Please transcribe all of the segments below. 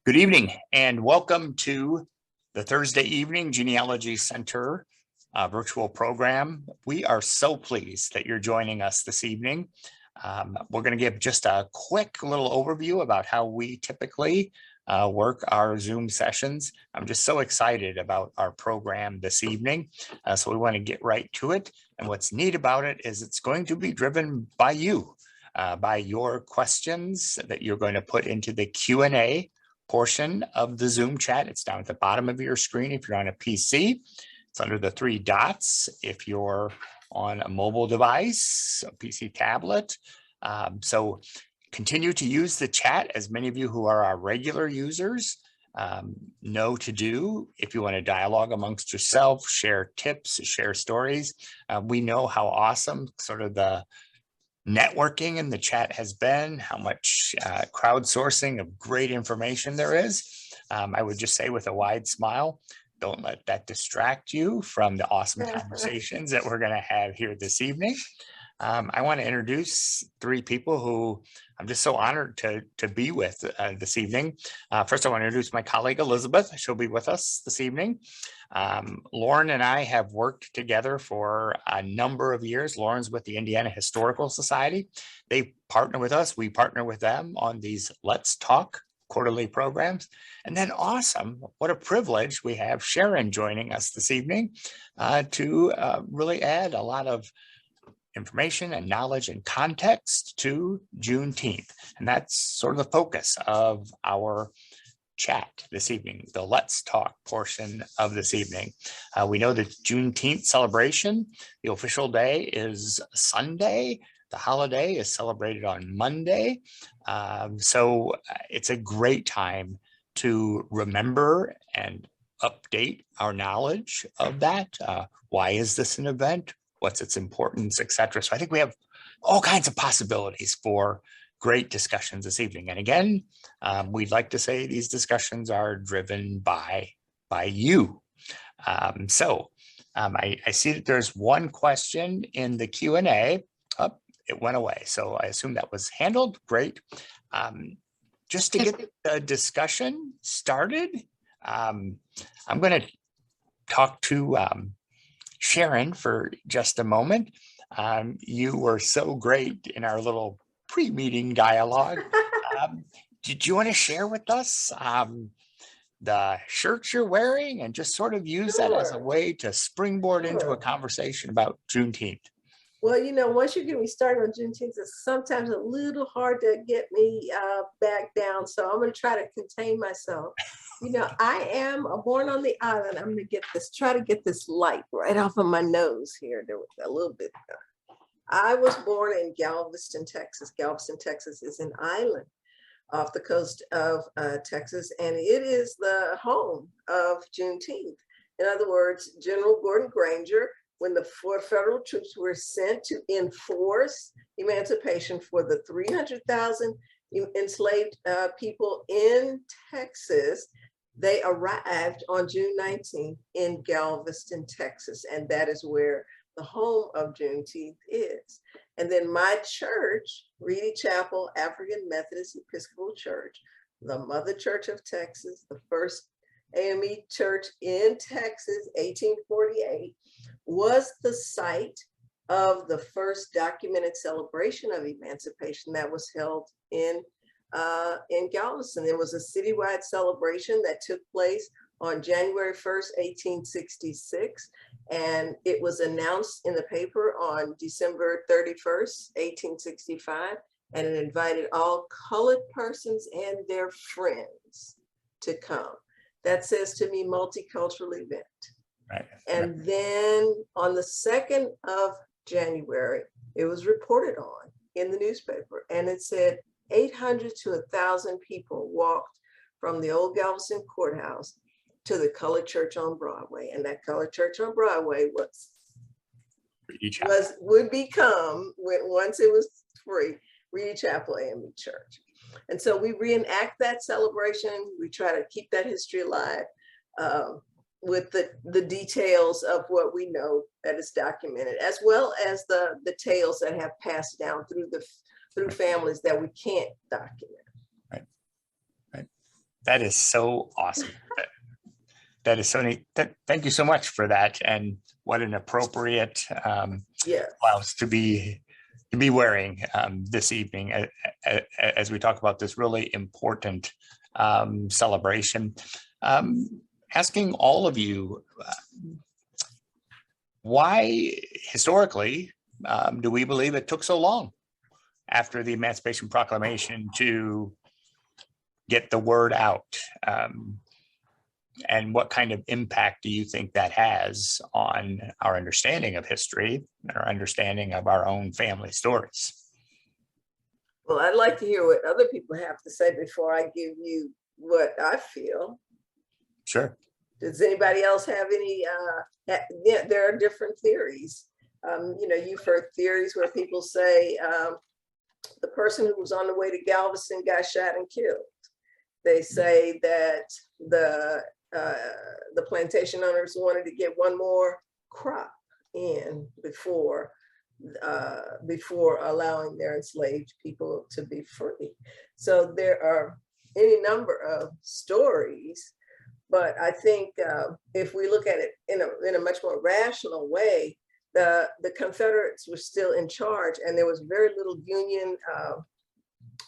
Good evening and welcome to the Thursday evening Genealogy Center virtual program. We are so pleased that you're joining us this evening. We're going to give just a quick little overview about how we typically work our Zoom sessions. I'm just so excited about our program this evening. So we want to get right to it. And what's neat about it is it's going to be driven by you, by your questions that you're going to put into the Q&A portion of the Zoom chat. It's down at the bottom of your screen if you're on a PC. It's under the three dots if you're on a mobile device, a PC tablet. So continue to use the chat, as many of you who are our regular users know to do. If you want to dialogue amongst yourself, share tips, share stories. We know how awesome sort of the networking in the chat has been, how much crowdsourcing of great information there is. I would just say with a wide smile, don't let that distract you from the awesome conversations that we're going to have here this evening. I want to introduce three people who I'm just so honored to be with this evening. First, I want to introduce my colleague, Elizabeth. She'll be with us this evening. Lauren and I have worked together for a number of years. Lauren's with the Indiana Historical Society. They partner with us. We partner with them on these Let's Talk quarterly programs. And then awesome, what a privilege we have Sharon joining us this evening to really add a lot of information and knowledge and context to Juneteenth. And that's sort of the focus of our chat this evening, the Let's Talk portion of this evening. We know that Juneteenth celebration, the official day is Sunday. The holiday is celebrated on Monday. So it's a great time to remember and update our knowledge of that. Why is this an event? What's its importance, etc. So I think we have all kinds of possibilities for great discussions this evening. And again, we'd like to say these discussions are driven by you. I see that there's one question in the Q&A. Oh, it went away. So I assume that was handled. Great. Just to get the discussion started, I'm going to talk to Sharon for just a moment. You were so great in our little pre-meeting dialogue. Did you want to share with us the shirt you're wearing and just sort of use that as a way to springboard into a conversation about Juneteenth? Well, you know, once you get me started on Juneteenth, it's sometimes a little hard to get me back down. So I'm going to try to contain myself. You know, I am born on the island. I'm going to try to get this light right off of my nose here. There was a little bit. I was born in Galveston, Texas. Galveston, Texas is an island off the coast of Texas, and it is the home of Juneteenth. In other words, General Gordon Granger, when the 4 federal troops were sent to enforce emancipation for the 300,000 enslaved people in Texas, they arrived on June 19th in Galveston, Texas, and that is where the home of Juneteenth is. And then my church, Reedy Chapel African Methodist Episcopal Church, the Mother Church of Texas, the first AME church in Texas, 1848, was the site of the first documented celebration of emancipation that was held in Galveston. There was a citywide celebration that took place on January 1st, 1866, and it was announced in the paper on December 31st, 1865, and it invited all colored persons and their friends to come. That says to me multicultural event. Right. And then on the 2nd of January, it was reported on in the newspaper, and it said 800 to 1,000 people walked from the old Galveston courthouse to the colored church on Broadway, and that colored church on Broadway would become, once it was free, Reedy Chapel AME Church. And so we reenact that celebration. We try to keep that history alive with the details of what we know that is documented, as well as the tales that have passed down through families that we can't document. Right. That is so awesome. That is so neat. Thank you so much for that. And what an appropriate Yes. blouse to be wearing this evening as we talk about this really important celebration. Asking all of you, why historically do we believe it took so long after the Emancipation Proclamation to get the word out? And what kind of impact do you think that has on our understanding of history and our understanding of our own family stories? Well, I'd like to hear what other people have to say before I give you what I feel. Sure. Does anybody else have any? Yeah, there are different theories. You know, you've heard theories where people say the person who was on the way to Galveston got shot and killed. They say that the plantation owners wanted to get one more crop in before allowing their enslaved people to be free. So there are any number of stories, but I think if we look at it in a much more rational way, the Confederates were still in charge, and there was very little Union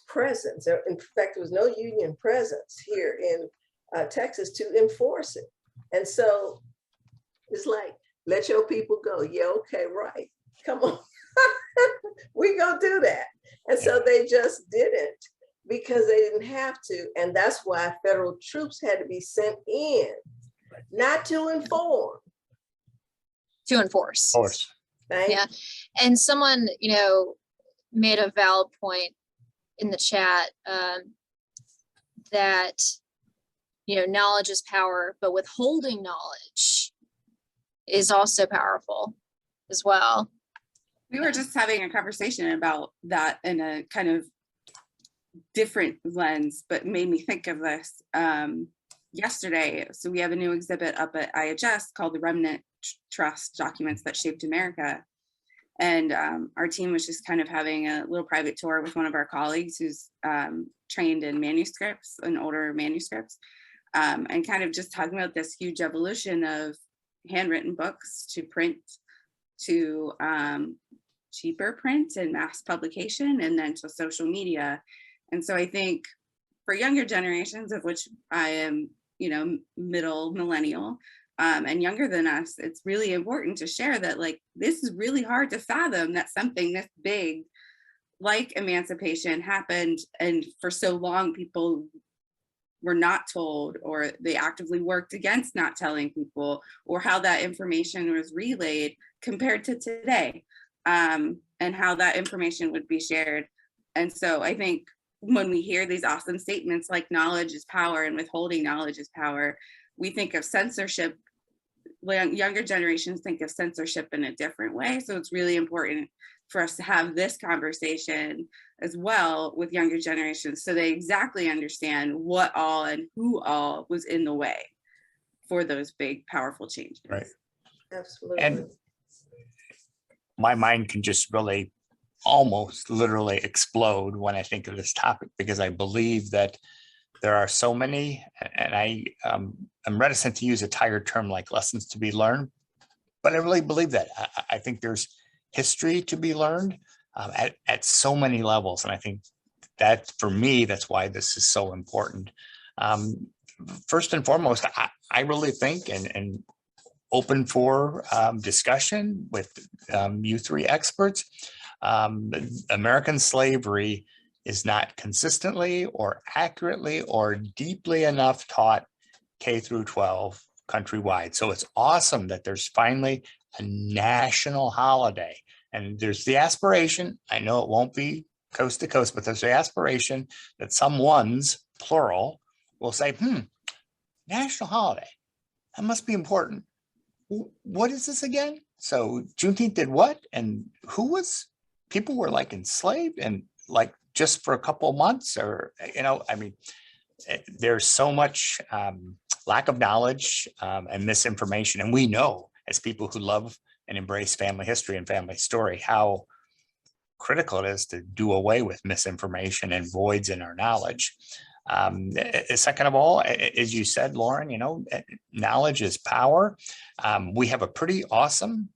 presence. In fact, there was no Union presence here in Texas to enforce it. And so it's like, let your people go. Yeah, okay, right. Come on. We gonna do that. And so they just didn't, because they didn't have to. And that's why federal troops had to be sent in, not to inform. To enforce. Of course. Right? Yeah. And someone, you know, made a valid point in the chat that, you know, knowledge is power, but withholding knowledge is also powerful as well. We were just having a conversation about that in a kind of different lens, but made me think of this yesterday. So we have a new exhibit up at IHS called the Remnant Trust Documents That Shaped America. And our team was just kind of having a little private tour with one of our colleagues who's trained in manuscripts and older manuscripts, and kind of just talking about this huge evolution of handwritten books to print, to cheaper print and mass publication, and then to social media. And so I think for younger generations, of which I am, you know, middle millennial, and younger than us, it's really important to share that, like, this is really hard to fathom that something this big like emancipation happened, and for so long people were not told, or they actively worked against not telling people, or how that information was relayed compared to today, and how that information would be shared. And so I think when we hear these awesome statements like knowledge is power and withholding knowledge is power, we think of censorship. Younger generations think of censorship in a different way. So it's really important for us to have this conversation as well with younger generations, so they exactly understand what all and who all was in the way for those big, powerful changes. Right. Absolutely. And my mind can just really almost literally explode when I think of this topic, because I believe that there are so many, and I'm reticent to use a tired term like lessons to be learned, but I really believe that. I think there's history to be learned at so many levels. And I think that, for me, that's why this is so important. First and foremost, I really think, and open for discussion with you three experts, American slavery is not consistently or accurately or deeply enough taught K through 12 countrywide. So it's awesome that there's finally a national holiday, and there's the aspiration, I know it won't be coast to coast, but there's the aspiration that some ones, plural, will say, national holiday, that must be important. What is this again? So Juneteenth did what? And who was, people were like enslaved and like just for a couple of months, or, you know, I mean, there's so much lack of knowledge and misinformation. And we know, as people who love and embrace family history and family story, how critical it is to do away with misinformation and voids in our knowledge. Second of all, as you said, Lauren, knowledge is power. We have a pretty awesome,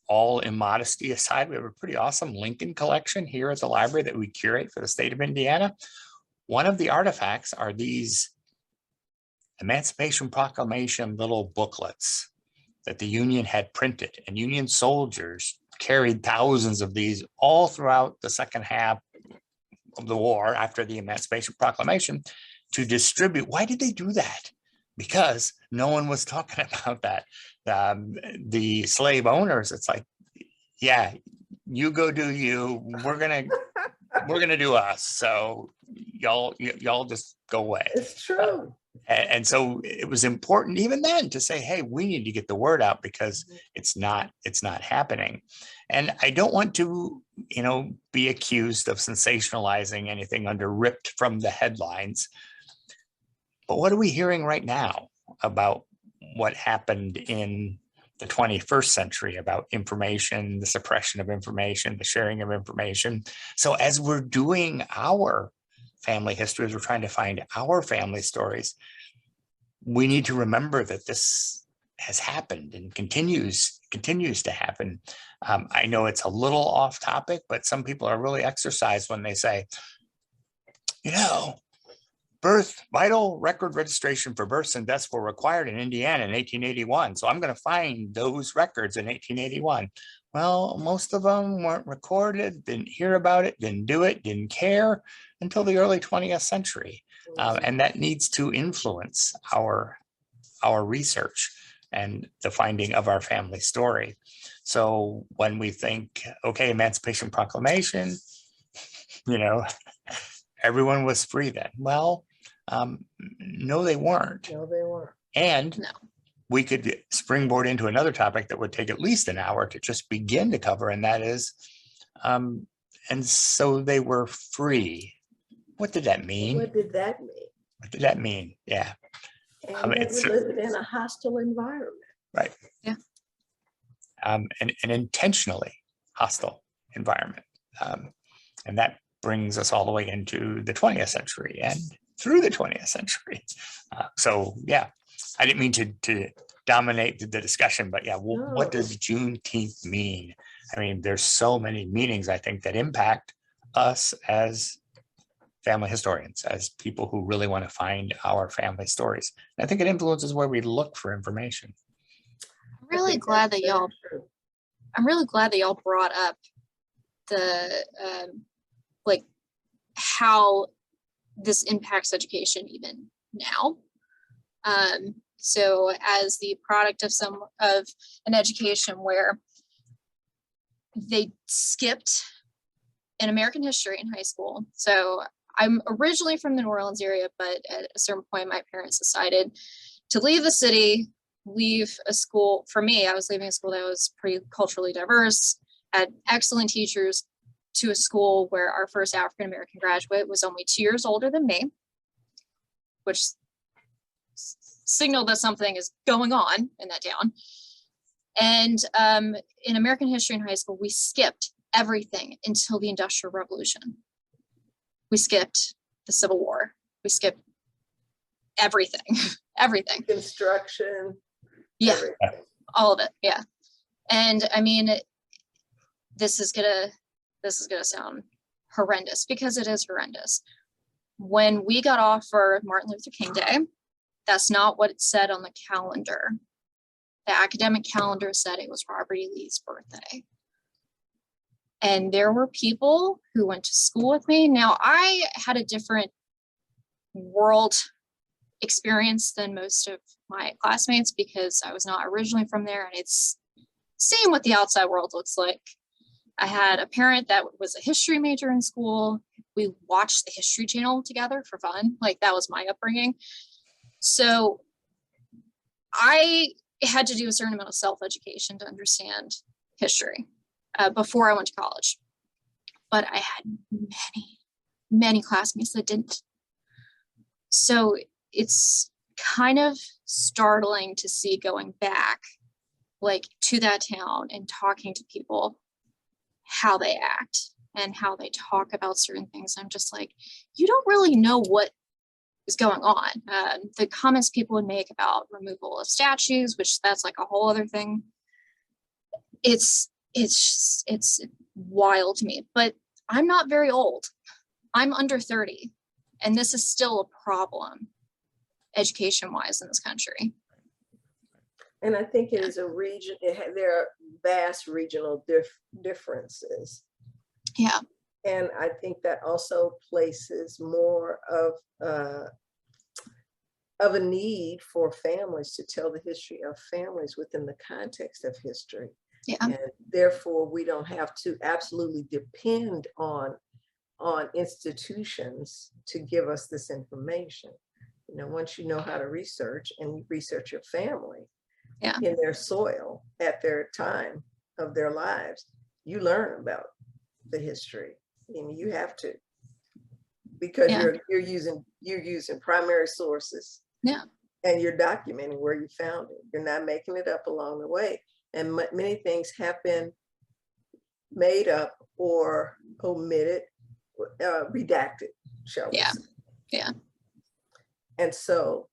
all immodesty aside, we have a pretty awesome Lincoln collection here at the library that we curate for the state of Indiana. One of the artifacts are these Emancipation Proclamation little booklets that the Union had printed, and Union soldiers carried thousands of these all throughout the second half of the war after the Emancipation Proclamation to distribute. Why did they do that? Because no one was talking about that. The slave owners, it's like, yeah, you go do you. We're gonna do us. So y'all just go away. It's true. And so it was important even then to say, hey, we need to get the word out because it's not happening. And I don't want to, be accused of sensationalizing anything under ripped from the headlines. But what are we hearing right now about what happened in the 21st century about information, the suppression of information, the sharing of information? So as we're doing our family histories, we're trying to find our family stories, we need to remember that this has happened and continues to happen. I know it's a little off topic, but some people are really exercised when they say, birth, vital record registration for births and deaths were required in Indiana in 1881. So I'm going to find those records in 1881. Well, most of them weren't recorded, didn't hear about it, didn't do it, didn't care until the early 20th century. And that needs to influence our research and the finding of our family story. So when we think, okay, Emancipation Proclamation, everyone was free then. Well, no, they weren't. No, they weren't. And No. we could springboard into another topic that would take at least an hour to just begin to cover, and that is, and so they were free. What did that mean? What did that mean? What did that mean? Yeah. And they were living in a hostile environment. Right. Yeah. An intentionally hostile environment. And that brings us all the way into the 20th century and through the 20th century. So yeah, I didn't mean to dominate the discussion, but yeah, what does Juneteenth mean? I mean, there's so many meanings, I think, that impact us as family historians, as people who really want to find our family stories. And I think it influences where we look for information. I'm really glad that y'all brought up the how this impacts education even now. So as the product of an education where they skipped in American history in high school. So I'm originally from the New Orleans area, but at a certain point, my parents decided to leave the city, leave a school. For me, I was leaving a school that was pretty culturally diverse, had excellent teachers, to a school where our first African-American graduate was only 2 years older than me, which signaled that something is going on in that town. And in American history in high school, we skipped everything until the Industrial Revolution. We skipped the Civil War. We skipped everything, everything. Construction. Yeah, everything. all of it. Yeah. And I mean, this is gonna sound horrendous because it is horrendous. When we got off for Martin Luther King Day, that's not what it said on the calendar. The academic calendar said it was Robert E. Lee's birthday. And there were people who went to school with me. Now, I had a different world experience than most of my classmates because I was not originally from there, and it's seeing what the outside world looks like. I had a parent that was a history major in school. We watched the History Channel together for fun. Like, that was my upbringing. So I had to do a certain amount of self-education to understand history before I went to college. But I had many classmates that didn't. So it's kind of startling to see going back, like, to that town and talking to people, how they act and how they talk about certain things. I'm just like, you don't really know what is going on. The comments people would make about removal of statues, which that's like a whole other thing. It's wild to me, but I'm not very old. I'm under 30, and this is still a problem education-wise in this country. And I think it is a region, there are vast regional differences. Yeah. And I think that also places more of a need for families to tell the history of families within the context of history. Yeah. And therefore, we don't have to absolutely depend on institutions to give us this information. You know, once you know how to research and you research your family in their soil at their time of their lives, you learn about the history. And you have to, because you're using primary sources. Yeah. And you're documenting where you found it. You're not making it up along the way. And many things have been made up or omitted, redacted, shall we say. Yeah. And so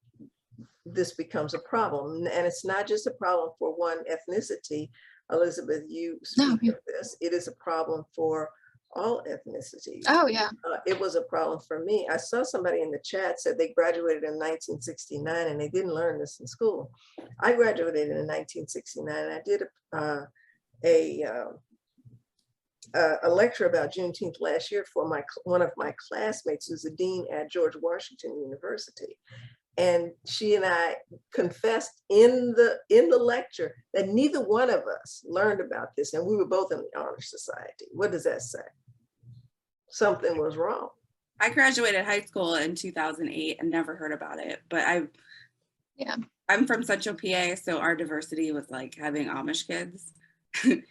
this becomes a problem. And it's not just a problem for one ethnicity. Elizabeth, you speak of this. It is a problem for all ethnicities. Oh, yeah. It was a problem for me. I saw somebody in the chat said they graduated in 1969 and they didn't learn this in school. I graduated in 1969 and I did a lecture about Juneteenth last year for one of my classmates who's a dean at George Washington University. And she and I confessed in the lecture that neither one of us learned about this, and we were both in the Honor Society. What does that say? Something was wrong. I graduated high school in 2008 and never heard about it, but I'm from Central PA, so our diversity was like having Amish kids. And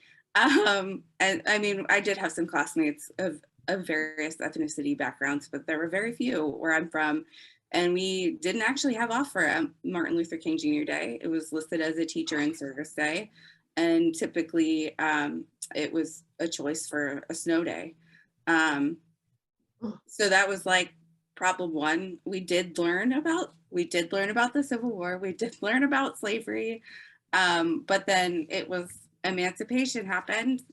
I mean, I did have some classmates of various ethnicity backgrounds, but there were very few where I'm from. And we didn't actually have off for Martin Luther King Jr. Day. It was listed as a teacher in service day. And typically it was a choice for a snow day. So that was like problem one. We did learn about the Civil War. We did learn about slavery. But then it was Emancipation happened,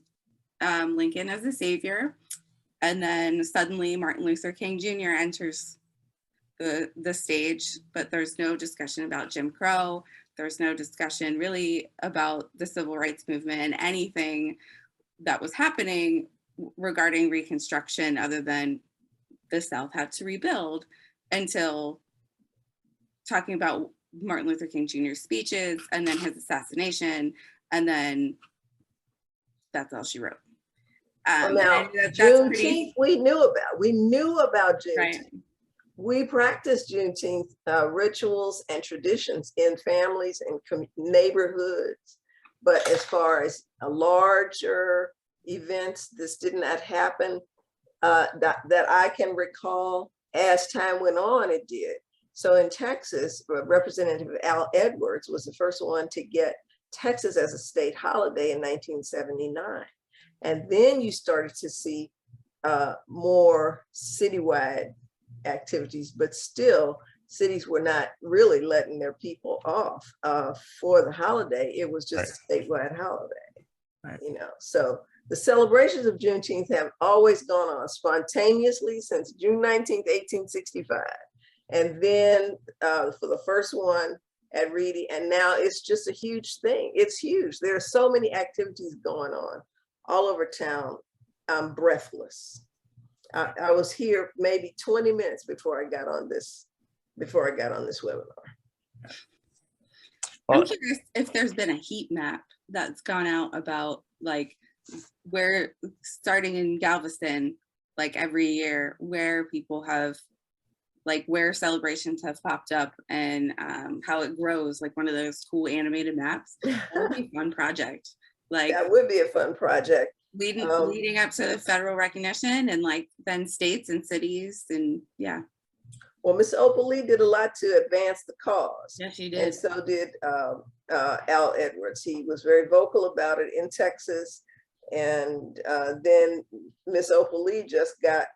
Lincoln as a savior. And then suddenly Martin Luther King Jr. enters the stage, but there's no discussion about Jim Crow. There's no discussion really about the civil rights movement and anything that was happening regarding Reconstruction other than the South had to rebuild, until talking about Martin Luther King Jr.'s speeches and then his assassination, and then that's all she wrote. Now, Juneteenth, we knew about Juneteenth. Right. We practiced Juneteenth rituals and traditions in families and neighborhoods, but as far as a larger events, this did not happen that I can recall. As time went on, it did. So in Texas, Representative Al Edwards was the first one to get Texas as a state holiday in 1979. And then you started to see more citywide activities, but still cities were not really letting their people off for the holiday. It was just a statewide holiday, you know. So the celebrations of Juneteenth have always gone on spontaneously since June 19th, 1865. And then for the first one at Reedy, and now it's just a huge thing. It's huge. There are so many activities going on all over town. I'm breathless. I was here maybe 20 minutes before I got on this webinar. I'm curious if there's been a heat map that's gone out about like where, starting in Galveston, like every year, where people have, like where celebrations have popped up and how it grows, like one of those cool animated maps. That would be a fun project. Like that would be a fun project. Leading up to federal recognition, and like then states and cities, and yeah. Well, Miss Opal Lee did a lot to advance the cause. Yes, she did. And so did Al Edwards. He was very vocal about it in Texas. And then Miss Opal Lee just got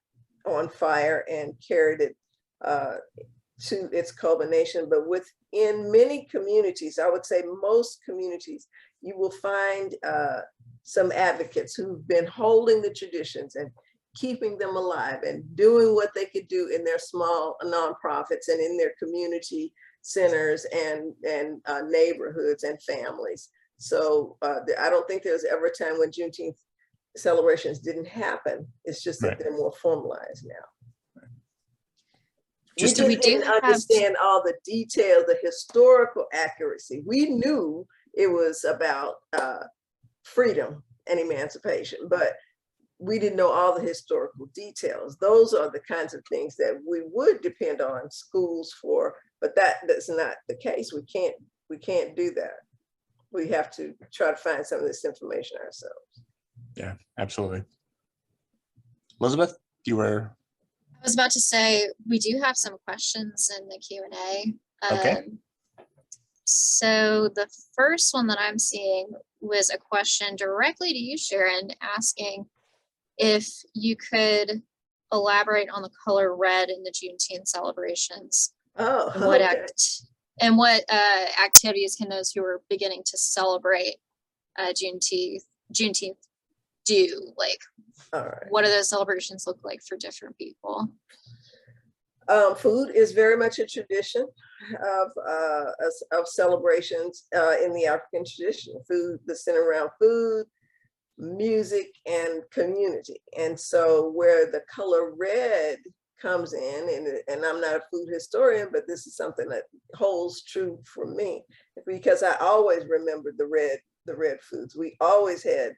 on fire and carried it to its culmination. But within many communities, I would say most communities, you will find some advocates who've been holding the traditions and keeping them alive and doing what they could do in their small nonprofits and in their community centers and neighborhoods and families. So I don't think there's ever a time when Juneteenth celebrations didn't happen. It's just that Right. they're more formalized now. Just We we just didn't do have- understand all the details, the historical accuracy. We knew it was about freedom and emancipation, but we didn't know all the historical details. Those are the kinds of things that we would depend on schools for, but that's not the case. We can't do that. We have to try to find some of this information ourselves. Yeah, absolutely. Elizabeth, you were, I was about to say, we do have some questions in the Q&A. Okay. So the first one that I'm seeing was a question directly to you, Sharon, asking if you could elaborate on the color red in the Juneteenth celebrations. Oh, And what okay. what activities can those who are beginning to celebrate Juneteenth do? Like, All right. what do those celebrations look like for different people? Food is very much a tradition of celebrations in the African tradition. Food, the center around food, music, and community. And so where the color red comes in, and I'm not a food historian, but this is something that holds true for me, because I always remembered the red foods. We always had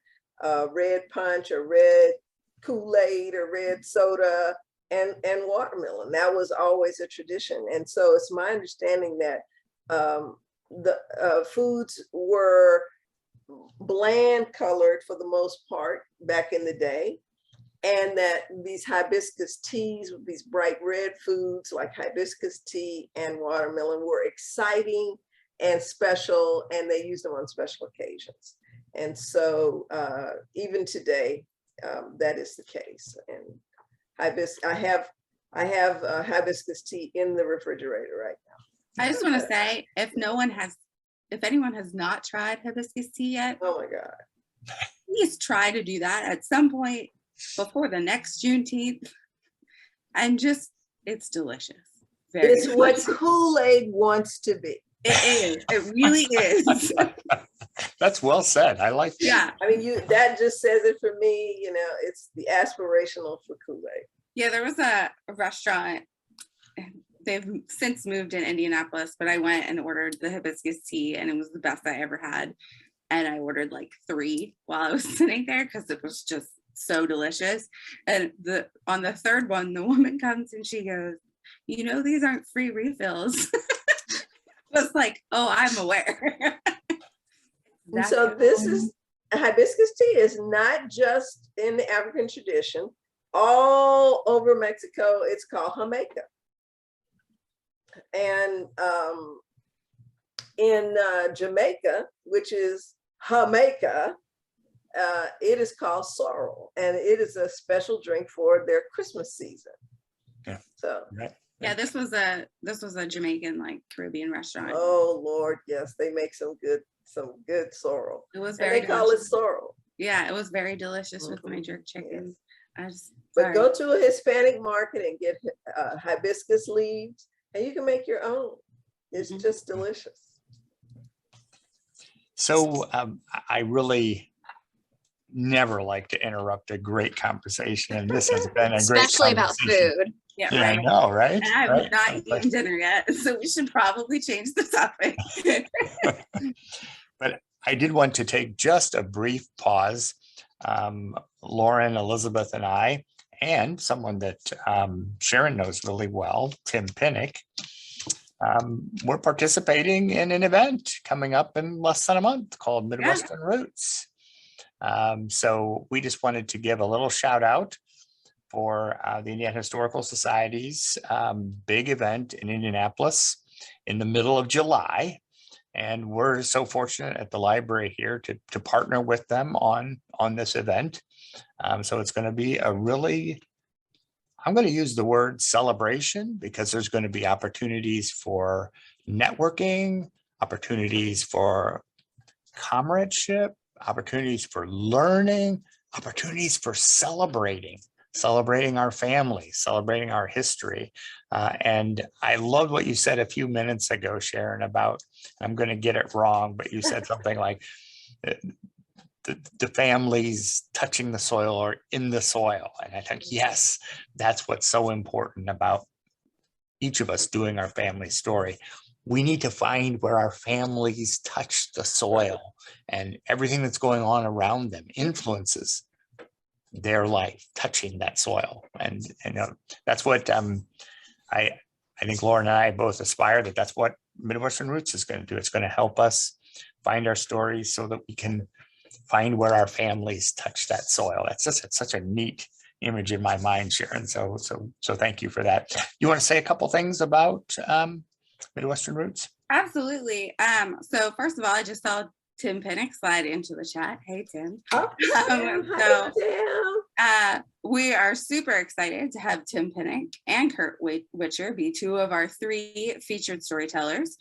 red punch or red Kool-Aid or red soda and watermelon. That was always a tradition. And so it's my understanding that the foods were bland colored for the most part back in the day, and that these hibiscus teas, these bright red foods like hibiscus tea and watermelon, were exciting and special, and they used them on special occasions. And so even today, that is the case. And hibiscus, I have hibiscus tea in the refrigerator right now. I just want to say, if anyone has not tried hibiscus tea yet, Oh my God. please try to do that at some point before the next Juneteenth. And just, it's delicious. Very It's what delicious. Kool-Aid wants to be. It is. It really is. that's well said. I like that. Yeah. I mean, that just says it for me. You know, it's the aspirational for Kool-Aid. Yeah, there was a restaurant. They've since moved in Indianapolis, but I went and ordered the hibiscus tea, and it was the best I ever had. And I ordered like 3 while I was sitting there because it was just so delicious. And on the third one, the woman comes and she goes, "You know, these aren't free refills." I was like, "Oh, I'm aware." And so this is hibiscus tea is not just in the African tradition. All over Mexico, it's called Jamaica. And in Jamaica, which is Jamaica, it is called sorrel, and it is a special drink for their Christmas season. Yeah. So. Right. Yeah, this was a Jamaican, like, Caribbean restaurant. Oh Lord, yes, they make some good sorrel. It was And very they call it delicious. sorrel. Yeah, it was very delicious with my jerk chicken. But go to a Hispanic market and get hibiscus leaves, and you can make your own. It's just delicious. So I really never like to interrupt a great conversation, and this has been a Especially great about conversation. food. Yeah, Yeah, I right. know, right? And I have Right? not eaten dinner yet, so we should probably change the topic. But I did want to take just a brief pause. Lauren, Elizabeth, and I, and someone that Sharon knows really well, Tim Pinnick, we're participating in an event coming up in less than a month called Midwestern Roots. So we just wanted to give a little shout out for the Indiana Historical Society's big event in Indianapolis in the middle of July. And we're so fortunate at the library here to partner with them on this event. So it's going to be a really I'm going to use the word celebration because there's going to be opportunities for networking, opportunities for comradeship, opportunities for learning, opportunities for celebrating our family, celebrating our history. And I loved what you said a few minutes ago, Sharon, about, I'm going to get it wrong, but you said something like the families touching the soil or in the soil. And I think, yes, that's what's so important about each of us doing our family story. We need to find where our families touch the soil, and everything that's going on around them influences their life touching that soil. And that's what I think Lauren and I both aspire that's what Midwestern Roots is going to do. It's going to help us find our stories so that we can find where our families touch that soil. That's just, it's such a neat image in my mind, Sharon. So thank you for that. You want to say a couple things about Midwestern Roots? Absolutely. So first of all, I just saw Tim Pinnock slide into the chat. Hey, Tim. Oh, hi, Tim. We are super excited to have Tim Pinnock and Kurt Witcher be two of our 3 featured storytellers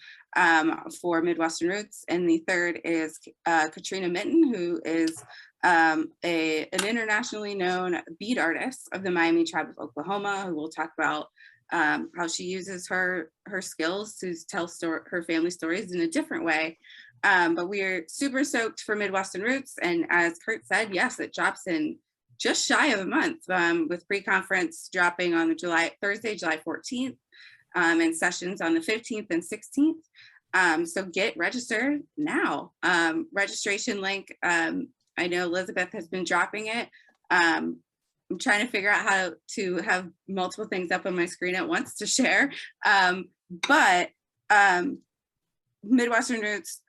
for Midwestern Roots. And the third is Katrina Minton, who is an internationally known bead artist of the Miami tribe of Oklahoma, who will talk about how she uses her skills to tell her family stories in a different way. But we are super stoked for Midwestern Roots. And as Kurt said, yes, it drops in just shy of a month, with pre-conference dropping on Thursday, July 14th, and sessions on the 15th and 16th. So get registered now. Registration link, I know Elizabeth has been dropping it. I'm trying to figure out how to have multiple things up on my screen at once to share. But Midwestern Roots,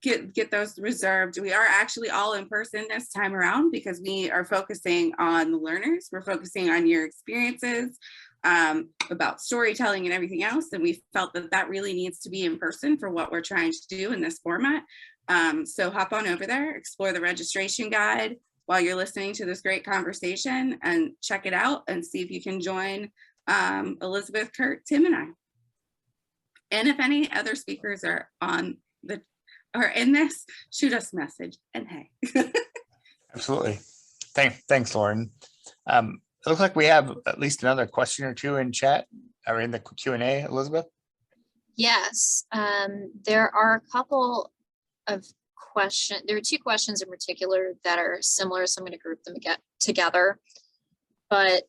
get those reserved. We are actually all in person this time around because we are focusing on the learners. We're focusing on your experiences, about storytelling and everything else. And we felt that really needs to be in person for what we're trying to do in this format. So hop on over there, explore the registration guide while you're listening to this great conversation, and check it out and see if you can join Elizabeth, Kurt, Tim, and I. And if any other speakers are in this, shoot us a message, and hey. Absolutely. Thanks, Lauren. It looks like we have at least another question or two in chat or in the Q&A, Elizabeth. Yes, there are a couple of questions. There are 2 questions in particular that are similar, so I'm going to group them together. But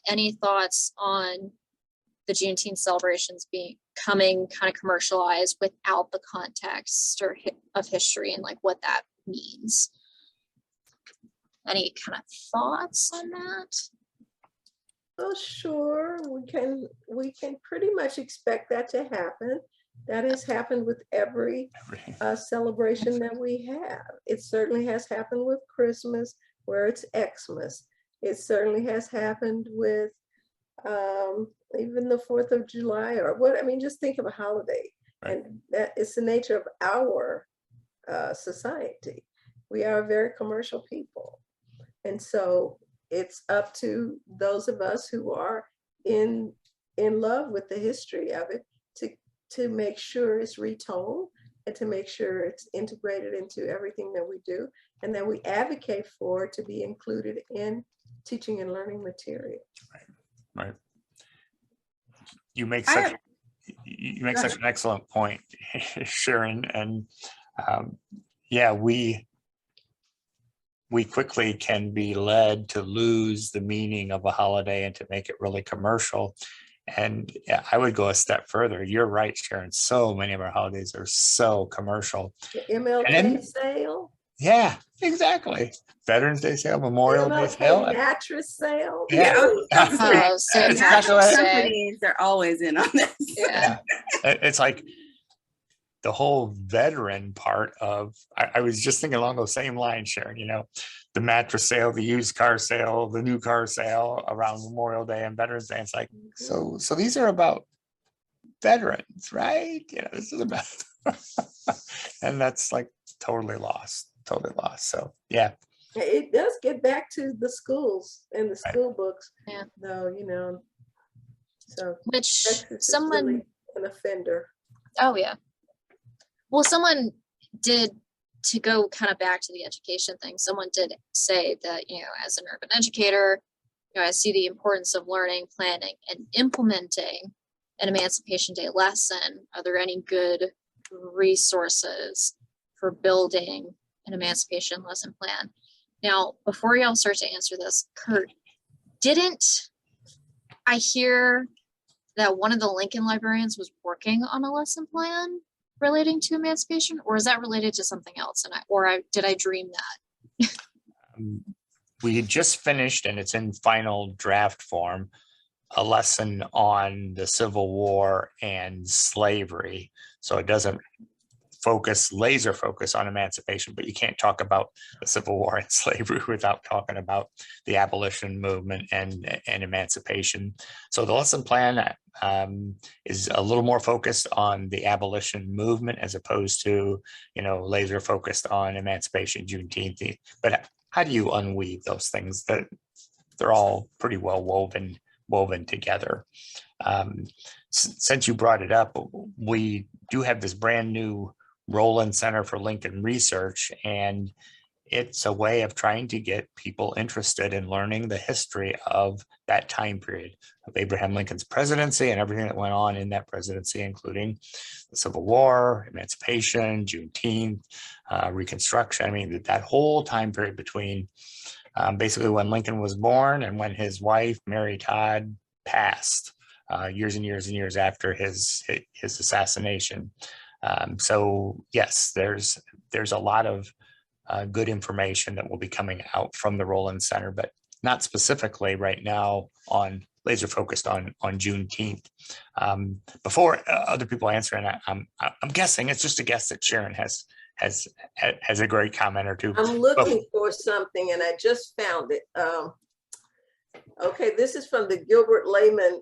any thoughts on the Juneteenth celebrations becoming kind of commercialized without the context of history and like what that means? Any kind of thoughts on that? Oh, sure. We can pretty much expect that to happen. That has happened with every celebration that we have. It certainly has happened with Christmas, where it's Xmas. It certainly has happened with even the 4th of July or what. I mean, just think of a holiday, right? And that is the nature of our society. We are a very commercial people. And so it's up to those of us who are in love with the history of it to make sure it's retold and to make sure it's integrated into everything that we do, and that we advocate for it to be included in teaching and learning material. Right. You make such an excellent point, Sharon. And yeah, we quickly can be led to lose the meaning of a holiday and to make it really commercial. And yeah, I would go a step further. You're right, Sharon. So many of our holidays are so commercial. The MLK sale. Yeah, exactly. Veterans Day sale, Memorial Day sale. Mattress sale. Yeah. Companies are always in on this. Yeah. It's like the whole veteran part of, I was just thinking along those same lines, Sharon, the mattress sale, the used car sale, the new car sale around Memorial Day and Veterans Day. It's like, so these are about veterans, right? This is about, and that's like totally lost. So yeah, It does get back to the schools and the school books. Yeah. Though, you know, so which Texas is someone, really an offender. oh yeah. Well, someone did, to go kind of back to the education thing, someone did say that, you know, as an urban educator, you know, I see the importance of learning, planning, and implementing an Emancipation Day lesson. Are there any good resources for building an Emancipation lesson plan? Now, before y'all start to answer this, Kurt, didn't I hear that one of the Lincoln librarians was working on a lesson plan relating to emancipation, or is that related to something else? Did I dream that? We had just finished, and it's in final draft form, a lesson on the Civil War and slavery. So it doesn't laser focus on emancipation, but you can't talk about the Civil War and slavery without talking about the abolition movement and emancipation. So the lesson plan is a little more focused on the abolition movement as opposed to, you know, laser focused on emancipation, Juneteenth. But how do you unweave those things? That they're all pretty well woven together. Since you brought it up, we do have this brand new Roland Center for Lincoln Research, and it's a way of trying to get people interested in learning the history of that time period of Abraham Lincoln's presidency and everything that went on in that presidency, including the Civil War, emancipation, Juneteenth, Reconstruction. I mean, that whole time period between basically when Lincoln was born and when his wife, Mary Todd, passed, years and years and years after his assassination. So yes, there's a lot of good information that will be coming out from the Roland Center, but not specifically right now on laser focused on Juneteenth. Before other people answer, and I'm guessing, it's just a guess, that Sharon has a great comment or two. I'm looking for something and I just found it. Okay, this is from the Gilbert Layman,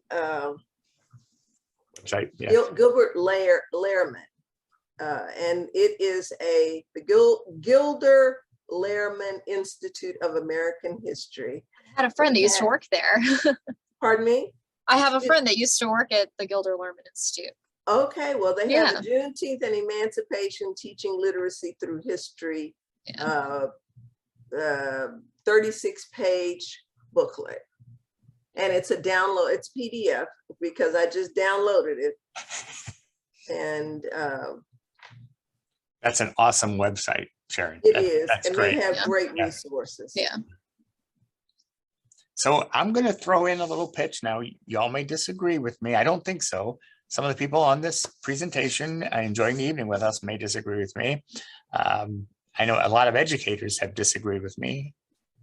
Gilbert Lehrman. And it is the Gilder Lehrman Institute of American History. I had a friend that used to work there. Pardon me? I have a friend that used to work at the Gilder Lehrman Institute. Okay, well, they have the Juneteenth and Emancipation, Teaching Literacy Through History, 36-page booklet. And it's a download, it's PDF, because I just downloaded it. And that's an awesome website, Sharon. It is, that's and great. they have great resources. Yeah. So I'm going to throw in a little pitch now. Y'all may disagree with me. I don't think so. Some of the people on this presentation enjoying the evening with us may disagree with me. I know a lot of educators have disagreed with me.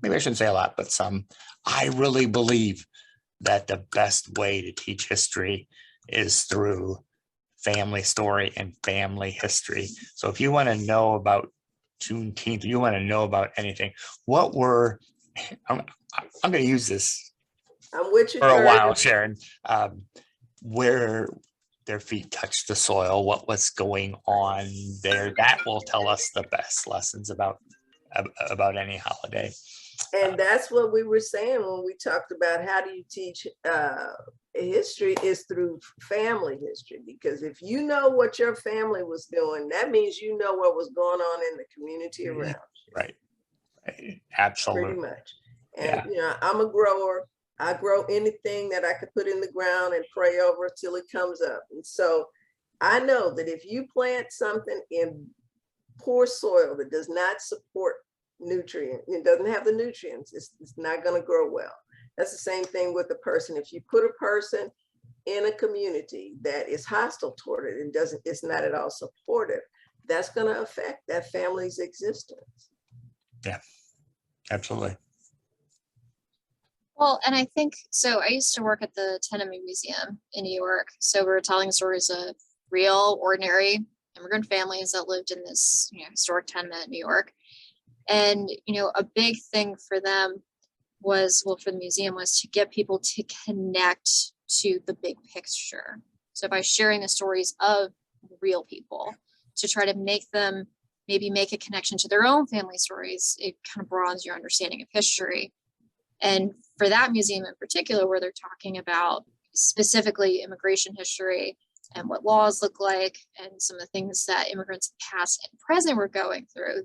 Maybe I shouldn't say a lot, but some. I really believe that the best way to teach history is through family story and family history. So if you want to know about Juneteenth, you want to know about anything, I'm going to use this I'm with you for a while, Sharon, where their feet touch the soil, what was going on there, that will tell us the best lessons about any holiday. And that's what we were saying when we talked about how do you teach history, is through family history. Because if you know what your family was doing, that means you know what was going on in the community around you. Right. Absolutely. Pretty much. And you know, I'm a grower. I grow anything that I could put in the ground and pray over till it comes up. And so I know that if you plant something in poor soil that does not support nutrient, it doesn't have the nutrients, it's not going to grow well. That's the same thing with a person. If you put a person in a community that is hostile toward it and it's not at all supportive, that's going to affect that family's existence. Yeah, absolutely. Well, and I think, so I used to work at the Tenement Museum in New York. So we were telling stories of real, ordinary immigrant families that lived in this, you know, historic tenement in New York. And, you know, a big thing for them was, well, for the museum, was to get people to connect to the big picture. So by sharing the stories of real people, to try to make them maybe make a connection to their own family stories, it kind of broadens your understanding of history. And for that museum in particular, where they're talking about specifically immigration history and what laws look like and some of the things that immigrants past and present were going through,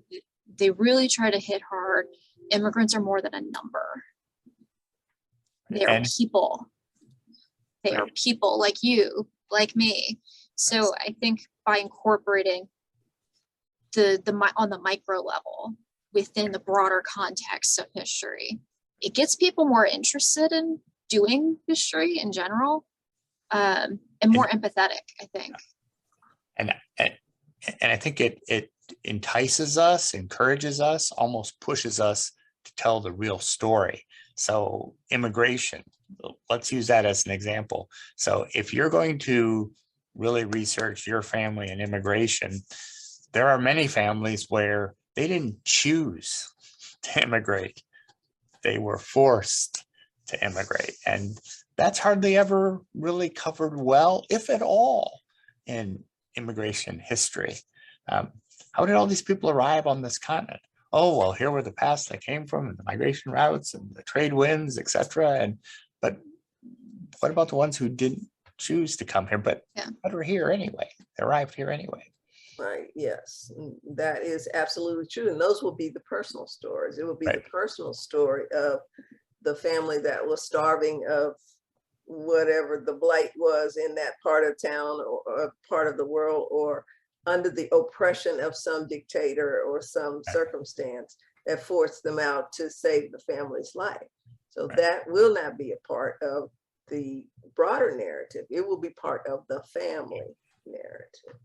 they really try to hit hard. Immigrants are more than a number. They are people. They are people like you, like me. So I think by incorporating on the micro level within the broader context of history, it gets people more interested in doing history in general, and more empathetic, I think. And I think it entices us, encourages us, almost pushes us to tell the real story. So immigration, let's use that as an example. So if you're going to really research your family and immigration, there are many families where they didn't choose to immigrate. They were forced to immigrate. And that's hardly ever really covered well, if at all, in immigration history. How did all these people arrive on this continent? Oh, well, here were the paths they came from and the migration routes and the trade winds, etc. But what about the ones who didn't choose to come here, but are here anyway? They arrived here anyway. Right, yes, that is absolutely true. And those will be the personal stories. It will be the personal story of the family that was starving of whatever the blight was in that part of town or part of the world, or under the oppression of some dictator or some circumstance that forced them out to save the family's life. So that will not be a part of the broader narrative. It will be part of the family narrative.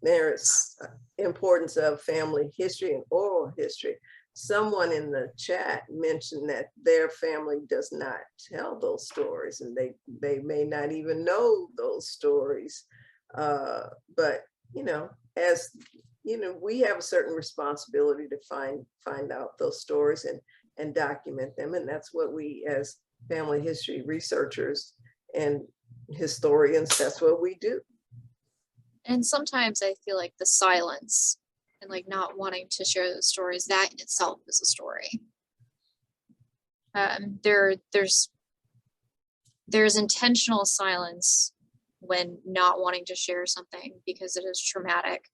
There's importance of family history and oral history. Someone in the chat mentioned that their family does not tell those stories, and they may not even know those stories. But you know, as you know, we have a certain responsibility to find out those stories and document them, and that's what we as family history researchers and historians, that's what we do. And sometimes I feel like the silence and like not wanting to share those stories, that in itself is a story. There's intentional silence when not wanting to share something because it is traumatic,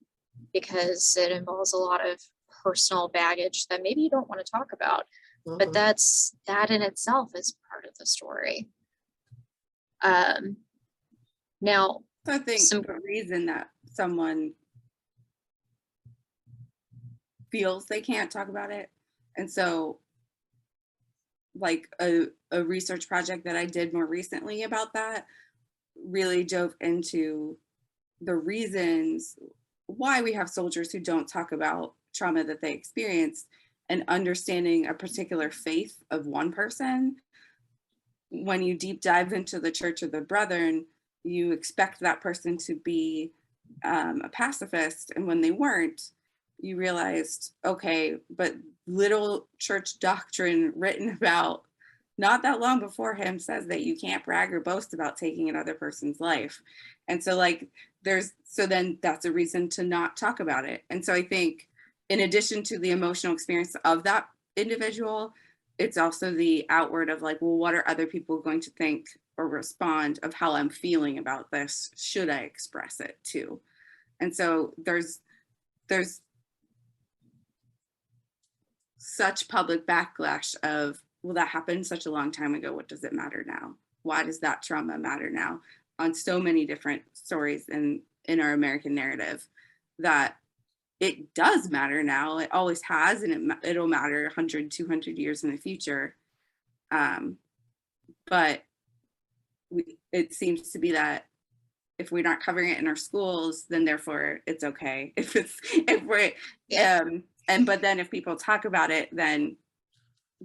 because it involves a lot of personal baggage that maybe you don't want to talk about. Mm-hmm. But that in itself is part of the story. Now, I think the reason that someone feels they can't talk about it, and so like a research project that I did more recently about that really dove into the reasons why we have soldiers who don't talk about trauma that they experienced, and understanding a particular faith of one person. When you deep dive into the Church of the Brethren, you expect that person to be a pacifist, and when they weren't, you realized, okay, but little church doctrine written about not that long before him says that you can't brag or boast about taking another person's life. And so like so then that's a reason to not talk about it. And so I think in addition to the emotional experience of that individual, it's also the outward of like, well, what are other people going to think or respond of how I'm feeling about this? Should I express it too? And so there's such public backlash of, well, that happened such a long time ago. What does it matter now? Why does that trauma matter now? On so many different stories in our American narrative, that it does matter now. It always has, and it'll matter 100, 200 years in the future. But it seems to be that if we're not covering it in our schools, then therefore it's okay. But then if people talk about it, then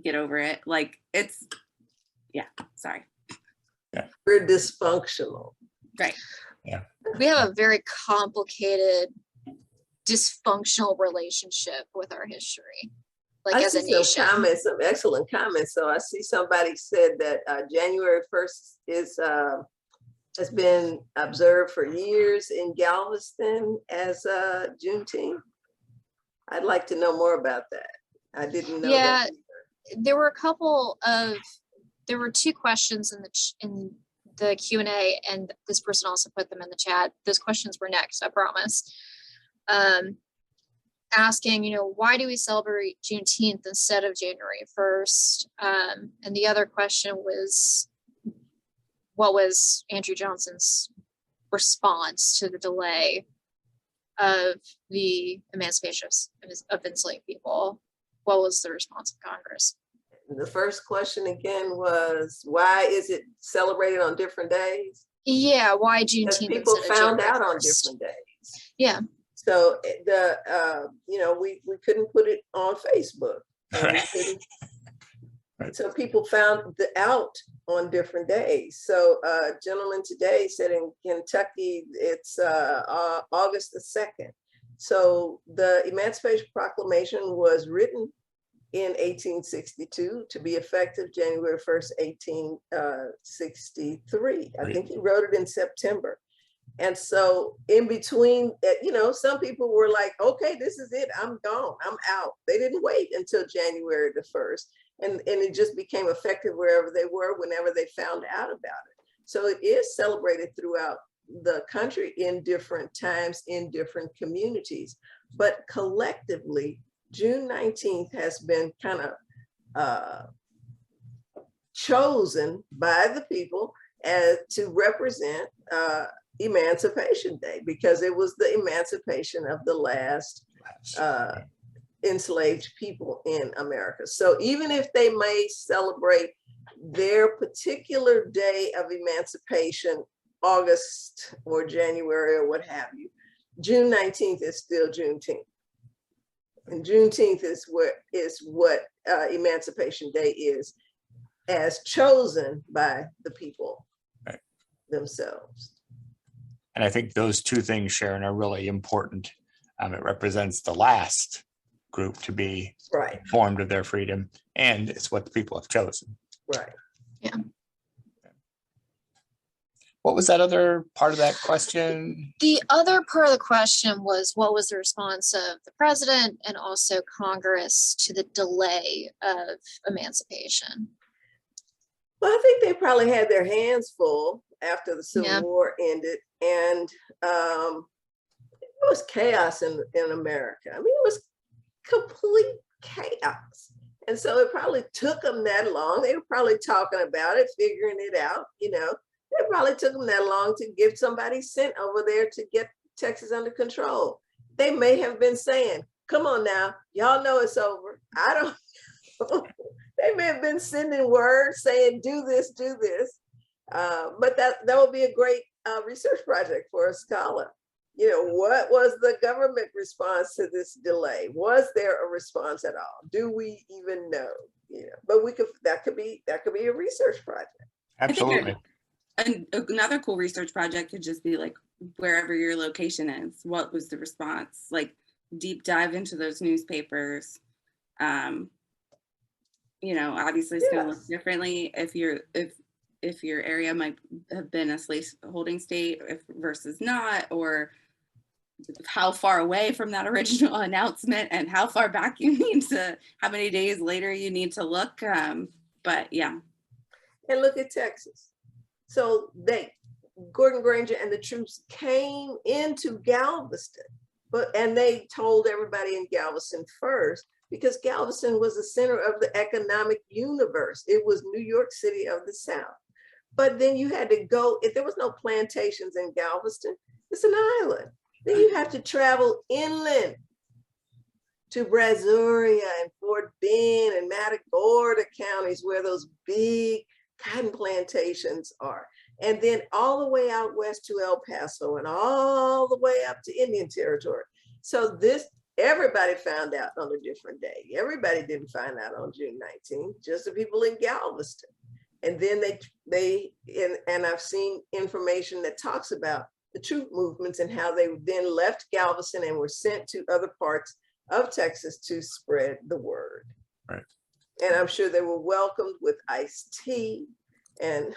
get over it. Like sorry. Yeah. We're dysfunctional. Right. Yeah. We have a very complicated, dysfunctional relationship with our history. Like I as a nation. Some excellent comments. So I see somebody said that January 1st has been observed for years in Galveston as Juneteenth. I'd like to know more about that. I didn't know Yeah, that. there were two questions in the Q&A, and this person also put them in the chat. Those questions were next, I promise. Asking, why do we celebrate Juneteenth instead of January 1st? And the other question was, what was Andrew Johnson's response to the delay of the emancipation of enslaved people? What was the response of Congress? The first question again was, why is it celebrated on different days? Yeah, why Because Juneteenth people instead of found January out on 1st? different days. Yeah. So we couldn't put it on Facebook. And we couldn't. Right. So people found out on different days. So a gentleman today said in Kentucky, it's August the 2nd. So the Emancipation Proclamation was written in 1862 to be effective January 1st, 1863. I think he wrote it in September. And so in between, some people were like, okay, this is it. I'm gone. I'm out. They didn't wait until January the 1st. And it just became effective wherever they were, whenever they found out about it. So it is celebrated throughout the country in different times, in different communities. But collectively, June 19th has been kind of chosen by the people as to represent Emancipation Day, because it was the emancipation of the last enslaved people in America. So even if they may celebrate their particular day of emancipation, August or January or what have you, June 19th is still Juneteenth. And Juneteenth is what Emancipation Day is, as chosen by the people themselves. And I think those two things, Sharon, are really important. It represents the last group to be informed of their freedom, and it's what the people have chosen. Right. Yeah. What was that other part of that question? The other part of the question was, what was the response of the president and also Congress to the delay of emancipation? Well, I think they probably had their hands full after the Civil War ended, and it was chaos in America. I mean, it was complete chaos. And so it probably took them that long. They were probably talking about it, figuring it out, It probably took them that long to get somebody sent over there to get Texas under control. They may have been saying, come on now, y'all know it's over. I don't know. They may have been sending words saying, do this, do this. But that would be a great research project for a scholar. What was the government response to this delay? Was there a response at all? Do we even know? But that could be a research project. Absolutely. And another cool research project could just be like, wherever your location is, what was the response? Like, deep dive into those newspapers. Obviously it's going to look differently if your area might have been a slave holding state versus not, or how far away from that original announcement and how far back you need to, how many days later you need to look. But yeah. And look at Texas. So Gordon Granger and the troops came into Galveston, and they told everybody in Galveston first, because Galveston was the center of the economic universe. It was New York City of the South. But then you had to go, if there was no plantations in Galveston, it's an island. Then you have to travel inland to Brazoria and Fort Bend and Matagorda counties, where those big cotton plantations are. And then all the way out west to El Paso and all the way up to Indian Territory. So everybody found out on a different day. Everybody didn't find out on June 19th, just the people in Galveston. And then and I've seen information that talks about the troop movements and how they then left Galveston and were sent to other parts of Texas to spread the word. Right. And I'm sure they were welcomed with iced tea and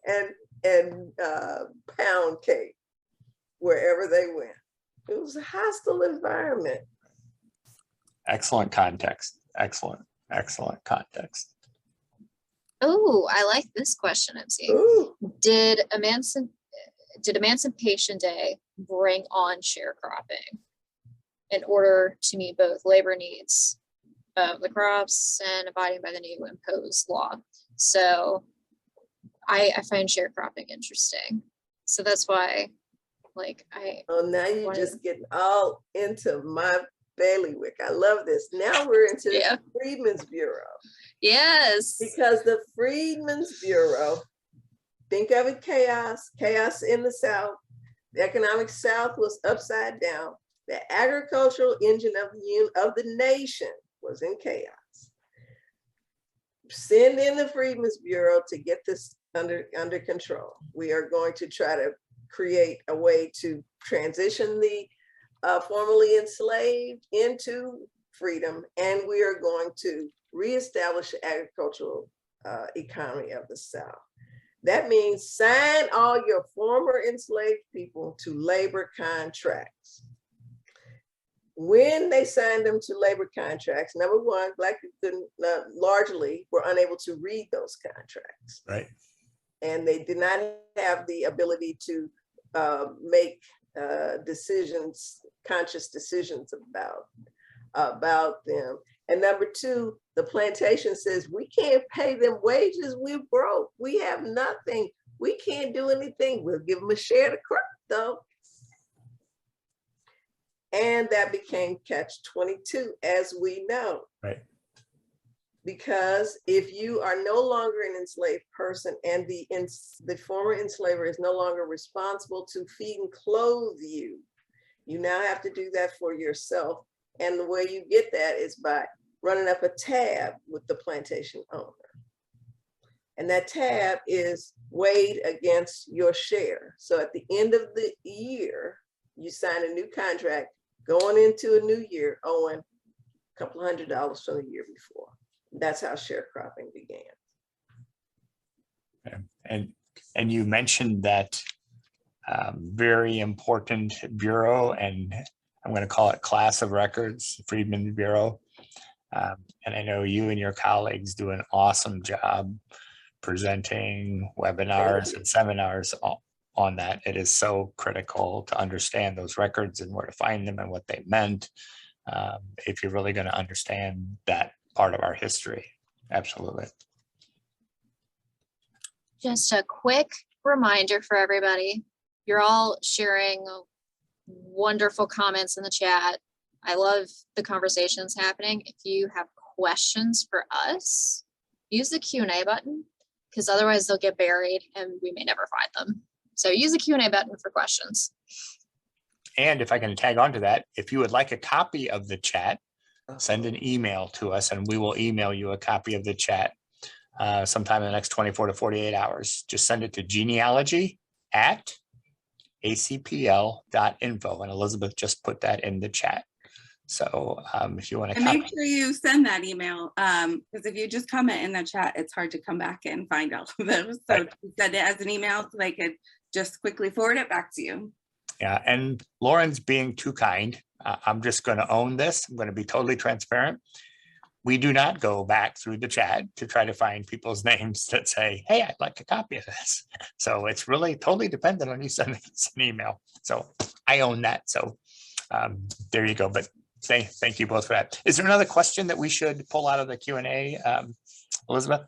and pound cake wherever they went. It was a hostile environment Excellent context. Excellent context. Oh, I like this question, MC. Ooh, Did Emancipation Day bring on sharecropping in order to meet both labor needs of the crops and abiding by the new imposed law? So I find sharecropping interesting. So that's why, like, oh, now you're wanted- just getting all into my bailiwick. I love this. Now we're into Yeah. Freedmen's Bureau. Yes. Because the Freedmen's Bureau, think of it chaos in the South. The economic South was upside down. The agricultural engine of the nation was in chaos. Send in the Freedmen's Bureau to get this under control. We are going to try to create a way to transition the formerly enslaved into freedom, and we are going to reestablish the agricultural economy of the South. That means sign all your former enslaved people to labor contracts. When they signed them to labor contracts, number one, Black people largely were unable to read those contracts. Right. And they did not have the ability to make conscious decisions about them. And number two, the plantation says, we can't pay them wages, we're broke, we have nothing, we can't do anything. We'll give them a share of the crop though. And that became catch-22, as we know. Right. Because if you are no longer an enslaved person and the former enslaver is no longer responsible to feed and clothe you, you now have to do that for yourself. And the way you get that is by running up a tab with the plantation owner. And that tab is weighed against your share. So at the end of the year, you sign a new contract going into a new year owing a couple $100s from the year before. That's how sharecropping began. Okay. And you mentioned that very important bureau, and I'm going to call it class of records, Freedmen's Bureau. And I know you and your colleagues do an awesome job presenting webinars and seminars on that. It is so critical to understand those records and where to find them and what they meant, if you're really going to understand that part of our history. Absolutely. Just a quick reminder for everybody. You're all sharing wonderful comments in the chat. I love the conversations happening. If you have questions for us, use the Q&A button, because otherwise they'll get buried and we may never find them. So use the Q&A button for questions. And if I can tag on to that, if you would like a copy of the chat, send an email to us and we will email you a copy of the chat sometime in the next 24 to 48 hours. Just send it to genealogy@acpl.info. And Elizabeth just put that in the chat. So if you want to make sure you send that email, because if you just comment in the chat, it's hard to come back and find all of them. So Right. send it as an email so they could just quickly forward it back to you. Yeah, and Lauren's being too kind. I'm just going to own this. I'm going to be totally transparent. We do not go back through the chat to try to find people's names that say, hey, I'd like a copy of this. So it's really totally dependent on you sending us an email. So I own that. So there you go. But thank you both for that. Is there another question that we should pull out of the Q&A, Elizabeth?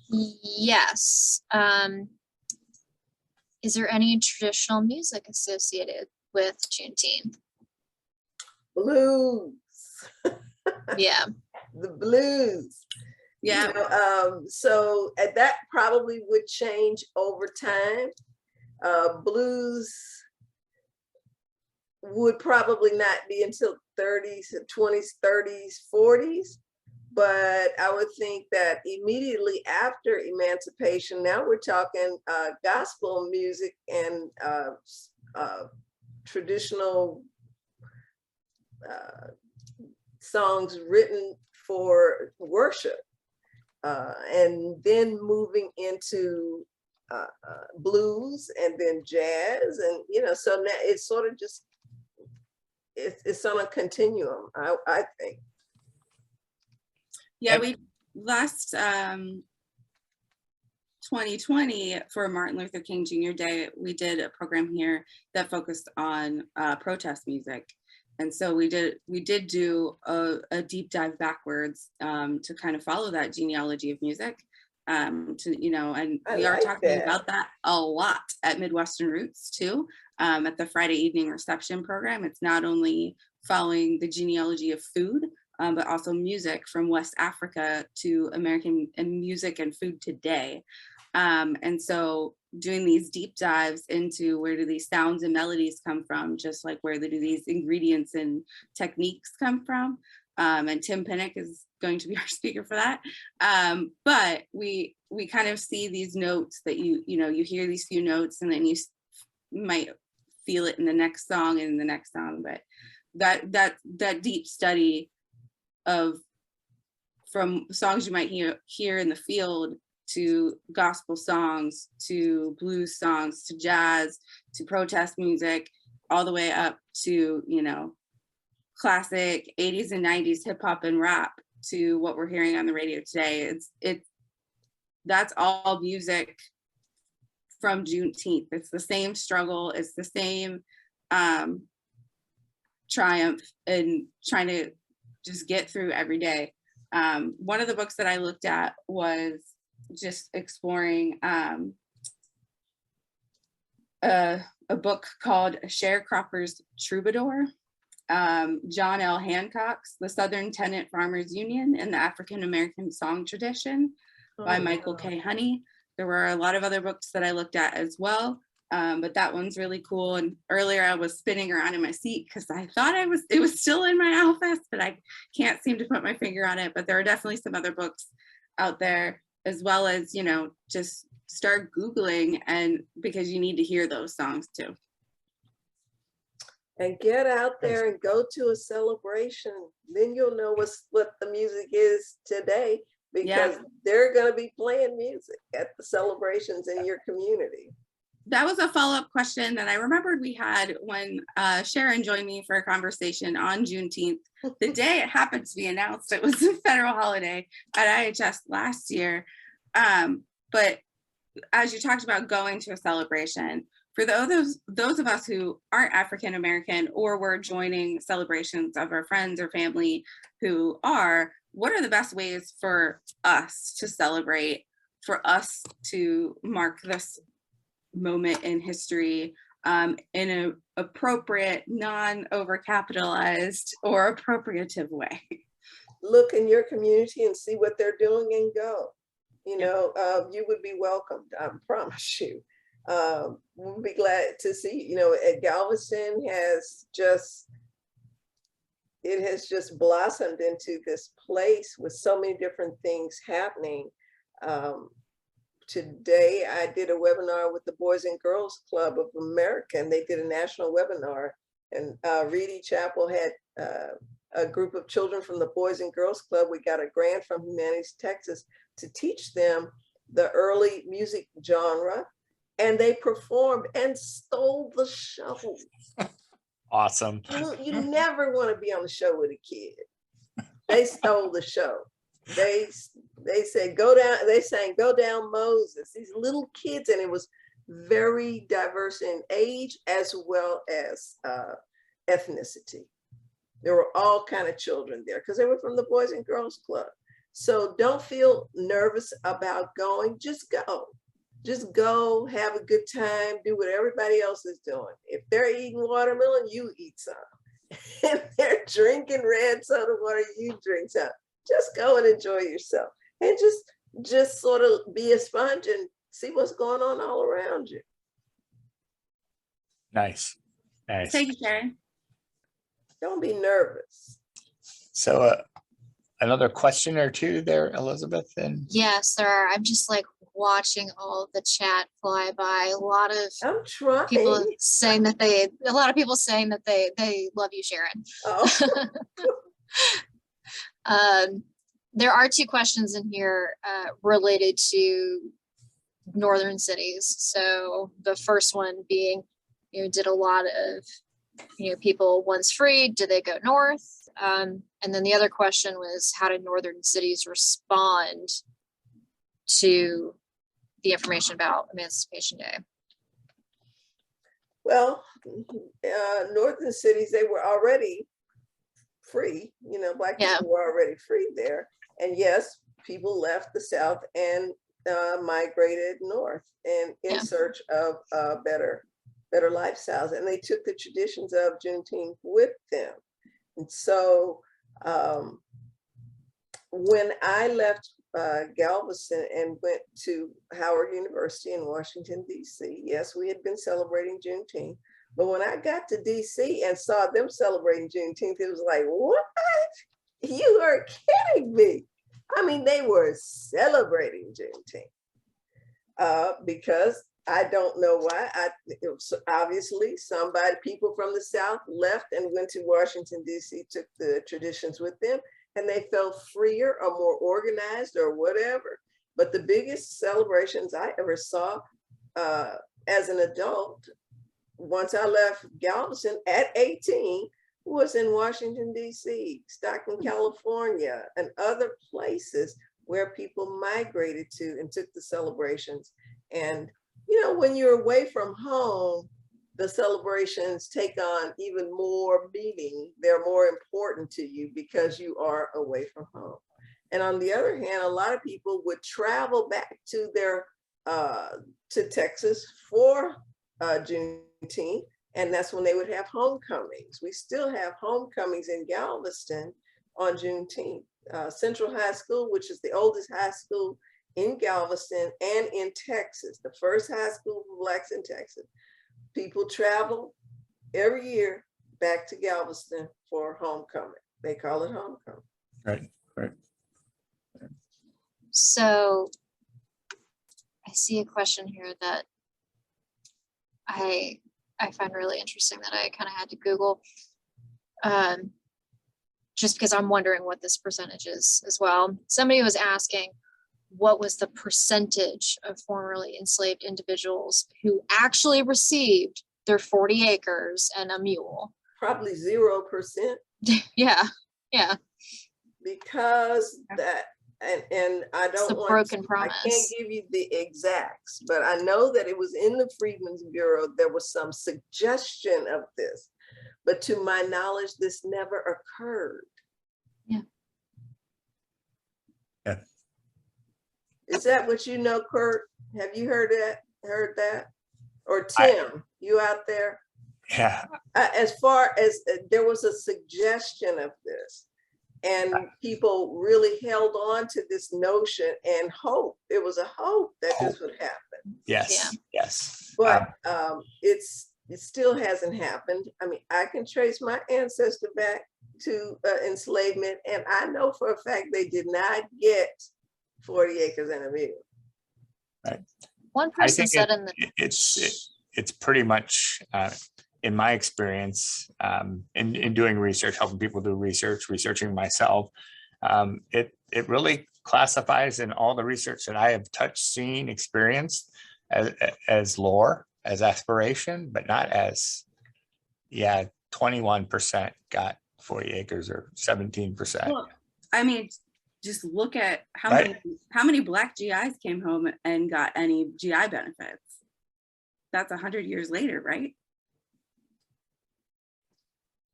Yes. Is there any traditional music associated with Juneteenth? Blues. Yeah. The blues. Yeah. You know, so that probably would change over time. Blues would probably not be until 30s, 20s, 30s, 40s. But I would think that immediately after emancipation, now we're talking gospel music and traditional songs written for worship, and then moving into blues and then jazz, and so now it's sort of just it's on a continuum, I think. Yeah, we last 2020 for Martin Luther King Jr. Day, we did a program here that focused on protest music. And so we did do a deep dive backwards to kind of follow that genealogy of music. And we are talking about that a lot at Midwestern Roots too. At the Friday evening reception program, it's not only following the genealogy of food, but also music from West Africa to American and music and food today. And so doing these deep dives into where do these sounds and melodies come from, just like where do these ingredients and techniques come from. And Tim Pinnock is going to be our speaker for that. But we kind of see these notes that you hear these few notes and then you might feel it in the next song and in the next song. But that deep study of from songs you might hear in the field to gospel songs, to blues songs, to jazz, to protest music, all the way up to, classic 80s and 90s hip hop and rap to what we're hearing on the radio today. That's all music from Juneteenth. It's the same struggle. It's the same triumph and trying to just get through every day. One of the books that I looked at was just exploring a book called Sharecropper's Troubadour, John L. Hancock's The Southern Tenant Farmers Union and the African American Song Tradition by Michael K. Honey. There were a lot of other books that I looked at as well, but that one's really cool. And earlier I was spinning around in my seat because I thought it was still in my office, but I can't seem to put my finger on it. But there are definitely some other books out there, as well as, just start Googling, and because you need to hear those songs too. And get out there and go to a celebration. Then you'll know what the music is today, because they're going to be playing music at the celebrations in your community. That was a follow-up question that I remembered we had when Sharon joined me for a conversation on Juneteenth. The day it happened to be announced, it was a federal holiday at IHS last year. But as you talked about going to a celebration, for those of us who aren't African American or were joining celebrations of our friends or family who are, what are the best ways for us to celebrate, for us to mark this moment in history in an appropriate, non-overcapitalized or appropriative way? Look in your community and see what they're doing and go. You would be welcomed, I promise you. We'll be glad to see, at Galveston has just blossomed into this place with so many different things happening. Today, I did a webinar with the Boys and Girls Club of America, and they did a national webinar, and Reedy Chapel had a group of children from the Boys and Girls Club. We got a grant from Humanities Texas to teach them the early music genre, and they performed and stole the show. Awesome. You never want to be on the show with a kid. They stole the show. They said, go down, they sang Go Down Moses, these little kids, and it was very diverse in age as well as ethnicity. There were all kind of children there because they were from the Boys and Girls Club. So don't feel nervous about going, just go. Just go, have a good time, do what everybody else is doing. If they're eating watermelon, you eat some. If they're drinking red soda water, you drink some. Just go and enjoy yourself. And just sort of be a sponge and see what's going on all around you. Nice. Thank you, Sharon. Don't be nervous. So another question or two there, Elizabeth? And Yes, there are. I'm just like watching all of the chat fly by. A lot of people saying that they love you, Sharon. Oh. There are two questions in here related to northern cities. So the first one being, did a lot of people once freed, did they go north? And then the other question was, how did northern cities respond to the information about Emancipation Day? Well, northern cities, they were already free, Black Yeah. people were already free there. And yes, people left the South and migrated north and in Yeah. search of better lifestyles. And they took the traditions of Juneteenth with them. And so when I left Galveston and went to Howard University in Washington, D.C., yes, we had been celebrating Juneteenth. But when I got to D.C. and saw them celebrating Juneteenth, it was like, what? You are kidding me. I mean, they were celebrating Juneteenth because I don't know why. It was obviously people from the South left and went to Washington, D.C., took the traditions with them, and they felt freer or more organized or whatever. But the biggest celebrations I ever saw as an adult, once I left Galveston at 18, was in Washington, D.C., Stockton, California, and other places where people migrated to and took the celebrations. And, when you're away from home, the celebrations take on even more meaning. They're more important to you because you are away from home. And on the other hand, a lot of people would travel back to to Texas for Juneteenth, and that's when they would have homecomings. We still have homecomings in Galveston on Juneteenth. Central High School, which is the oldest high school in Galveston and in Texas, the first high school for Blacks in Texas. People travel every year back to Galveston for homecoming. They call it homecoming. Right. So I see a question here that I find really interesting that I kind of had to Google, just because I'm wondering what this percentage is as well. Somebody was asking, what was the percentage of formerly enslaved individuals who actually received their 40 acres and a mule? Probably 0%. Yeah. Because that, and I It's the don't broken I promise. can't give you the exacts, but I know that it was in the Freedmen's Bureau. There was some suggestion of this, but to my knowledge, this never occurred. Yeah. Is that what you know, Kurt? Have you heard that? Or Tim, you out there? Yeah. As far as there was a suggestion of this, and people really held on to this notion and hope. It was a hope that this would happen. Yes. Yes. But it still hasn't happened. I mean, I can trace my ancestor back to enslavement, and I know for a fact they did not get 40 acres and a mule. Right. One I person think said in the it's pretty much in my experience in doing research, helping people do researching myself, it really classifies in all the research that I have touched, seen, experienced as lore, as aspiration, but not as 21% got 40 acres or 17%. Well, I mean, just look at how Right. many Black GIs came home and got any GI benefits. That's 100 years later, right?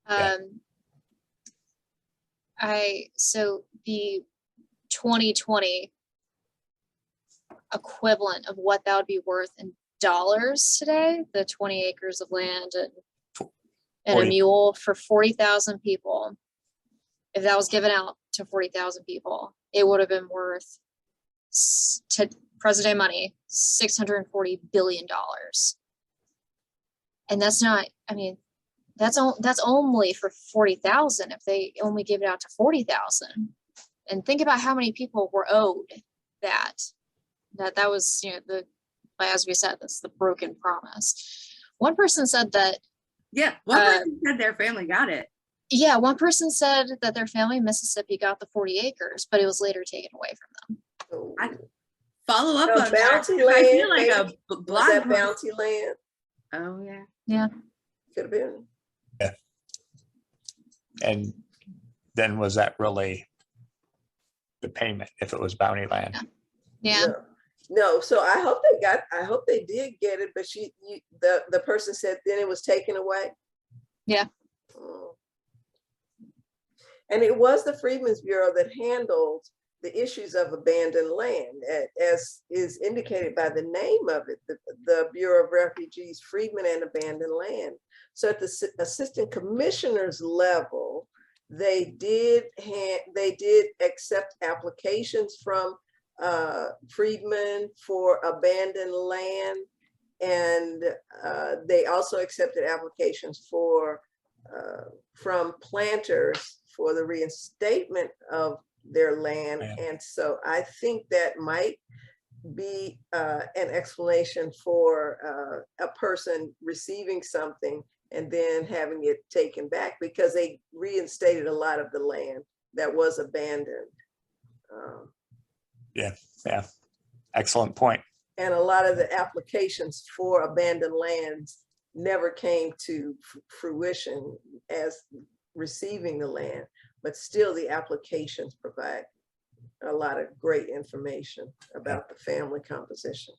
Yeah. So the 2020 equivalent of what that would be worth in dollars today, the 20 acres of land and a 40. mule for 40,000 people, if that was given out to 40,000 people, it would have been worth, to present day money, $640 billion. And that's not, I mean, that's only for 40,000 if they only give it out to 40,000. And think about how many people were owed that was, as we said, that's the broken promise. One person said that. Yeah, one person said their family got it. Yeah, one person said that their family in Mississippi got the 40 acres, but it was later taken away from them. I follow up No, on bounty that. land, I feel like maybe. a Was blog that post- bounty land? Oh yeah. Yeah. Could have been. And then was that really the payment if it was bounty land? Yeah. No, so I hope they did get it, but the person said then it was taken away. Yeah. Mm. And it was the Freedmen's Bureau that handled the issues of abandoned land, as is indicated by the name of it, the Bureau of Refugees, Freedmen and Abandoned Land. So at the assistant commissioner's level, they did accept applications from freedmen for abandoned land, and they also accepted applications from planters for the reinstatement of their land. Yeah. And so I think that might be an explanation for a person receiving something and then having it taken back, because they reinstated a lot of the land that was abandoned. Yeah, excellent point. And a lot of the applications for abandoned lands never came to fruition as receiving the land, but still the applications provide a lot of great information about the family composition.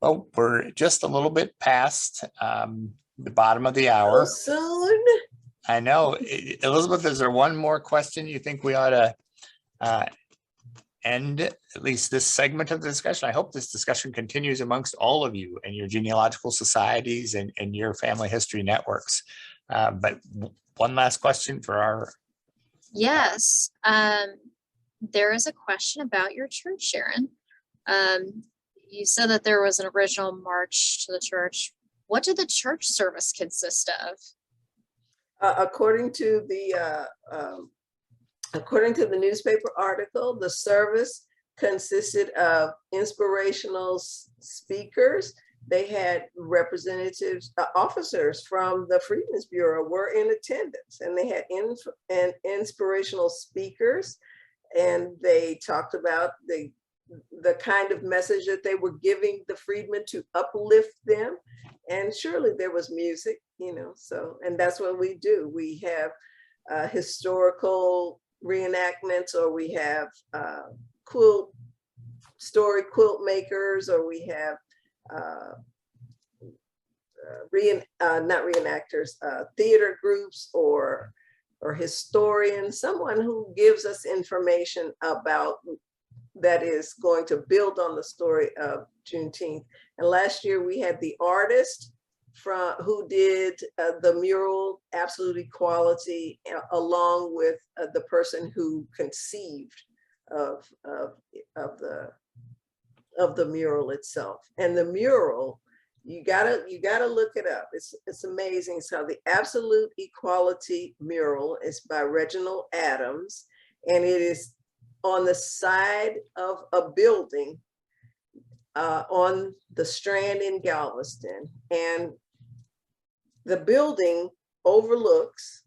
Well, we're just a little bit past the bottom of the So hour. soon. I know. Elizabeth, is there one more question you think we ought to end at least this segment of the discussion? I hope this discussion continues amongst all of you and your genealogical societies and your family history networks. But one last question for our... Yes. There is a question about your church, Sharon. You said that there was an original march to the church. What did the church service consist of? According to the newspaper article, the service consisted of inspirational speakers. They had representatives, officers from the Freedmen's Bureau were in attendance, and they had inspirational speakers, and they talked about the kind of message that they were giving the freedmen to uplift them. And surely there was music, so, and that's what we do. We have historical reenactments, or we have quilt makers, or we have not reenactors, theater groups, or historians, someone who gives us information about that is going to build on the story of Juneteenth. And last year we had the artist who did the mural, Absolute Equality, along with the person who conceived of the mural itself. And the mural, you gotta look it up. It's amazing. It's called the Absolute Equality Mural. It's by Reginald Adams, and it is on the side of a building on the Strand in Galveston. And the building overlooks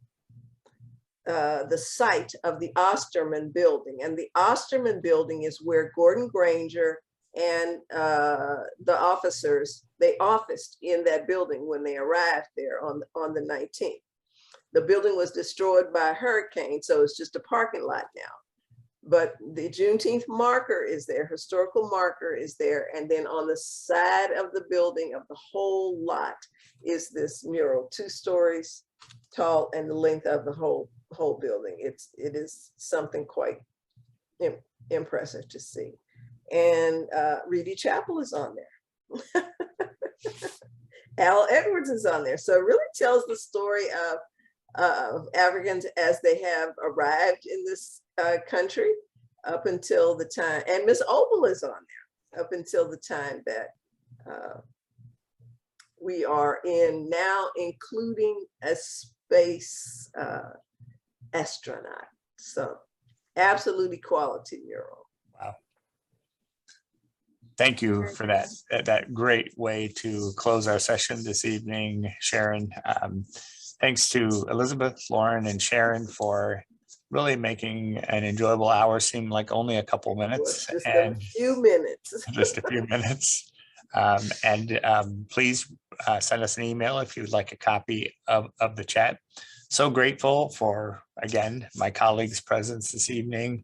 the site of the Osterman building. And the Osterman building is where Gordon Granger and the officers, they officed in that building when they arrived there on the 19th. The building was destroyed by a hurricane, so it's just a parking lot now. But the Juneteenth marker is there, historical marker is there. And then on the side of the building of the whole lot is this mural, 2 stories tall, and the length of the whole building. It is something quite impressive to see. And Reedy Chapel is on there. Al Edwards is on there. So it really tells the story of Africans as they have arrived in this country up until the time, and Miss Opal is on there, up until the time that we are in now, including a space astronaut. So Absolute Equality mural. Wow. Thank you for that great way to close our session this evening, Sharon. Thanks to Elizabeth, Lauren, and Sharon for really making an enjoyable hour seem like only a couple minutes. Just and a few minutes. just a few minutes. Please send us an email if you'd like a copy of the chat. So grateful for, again, my colleagues' presence this evening.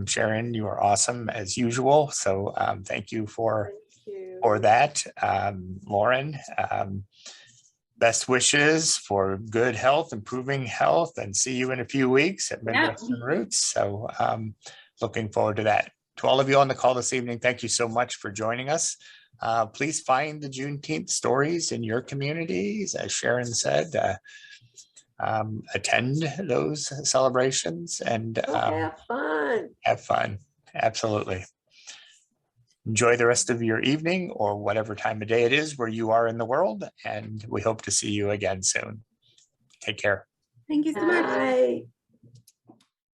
Sharon, you are awesome as usual. So thank you for that. Lauren, best wishes for good health, improving health, and see you in a few weeks at Midwestern Roots. So looking forward to that. To all of you on the call this evening, thank you so much for joining us. Please find the Juneteenth stories in your communities. As Sharon said, attend those celebrations and have fun. Have fun. Absolutely. Enjoy the rest of your evening or whatever time of day it is where you are in the world. And we hope to see you again soon. Take care. Thank you so much. Bye.